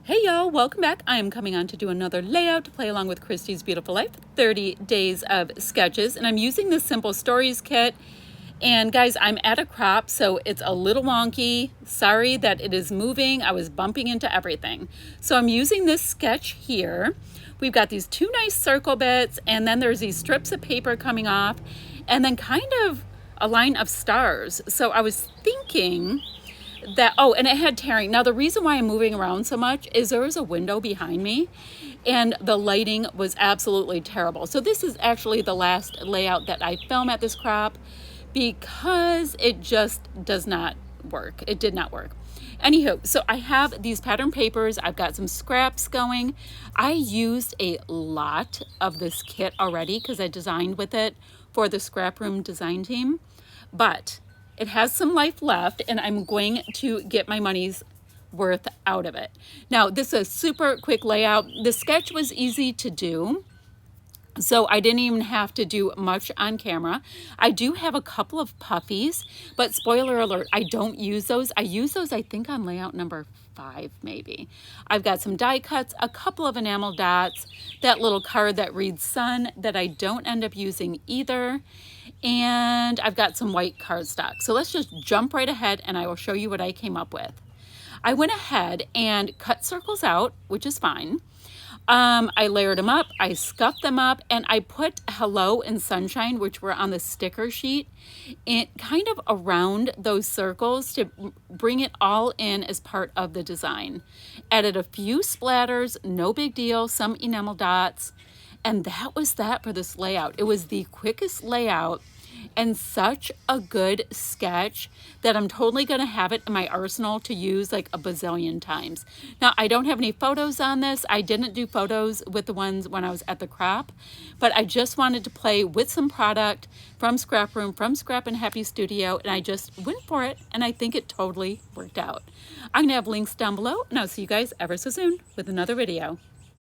Hey y'all, welcome back. I am coming on to do another layout to play along with Christy's Beautiful Life, 30 days of sketches. And I'm using this Simple Stories kit. And guys, I'm at a crop, so it's a little wonky. Sorry that it is moving. I was bumping into everything. So I'm using this sketch here. We've got these two nice circle bits, and then there's these strips of paper coming off, and then kind of a line of stars. So I was thinking that, oh, and it had tearing. Now the reason why I'm moving around so much is there was a window behind me and the lighting was absolutely terrible. So this is actually the last layout that I film at this crop because it just does not work. It did not work. Anywho, so I have these pattern papers. I've got some scraps going. I used a lot of this kit already because I designed with it for the ScrapRoom design team, but it has some life left and I'm going to get my money's worth out of it. Now, this is a super quick layout. The sketch was easy to do, so I didn't even have to do much on camera. I do have a couple of puffies, but spoiler alert, I don't use those. I use those, I think, on layout number 5, maybe. I've got some die cuts, a couple of enamel dots, that little card that reads sun that I don't end up using either. And I've got some white cardstock. So let's just jump right ahead and I will show you what I came up with. I went ahead and cut circles out, which is fine. I layered them up, I scuffed them up, and I put hello and sunshine, which were on the sticker sheet, and kind of around those circles to bring it all in as part of the design. Added a few splatters, no big deal, some enamel dots, and that was that for this layout. It was the quickest layout and such a good sketch that I'm totally going to have it in my arsenal to use like a bazillion times. Now, I don't have any photos on this. I didn't do photos with the ones when I was at the crop, but I just wanted to play with some product from ScrapRoom, from Scrappin Happy Studio, and I just went for it, and I think it totally worked out. I'm going to have links down below, and I'll see you guys ever so soon with another video.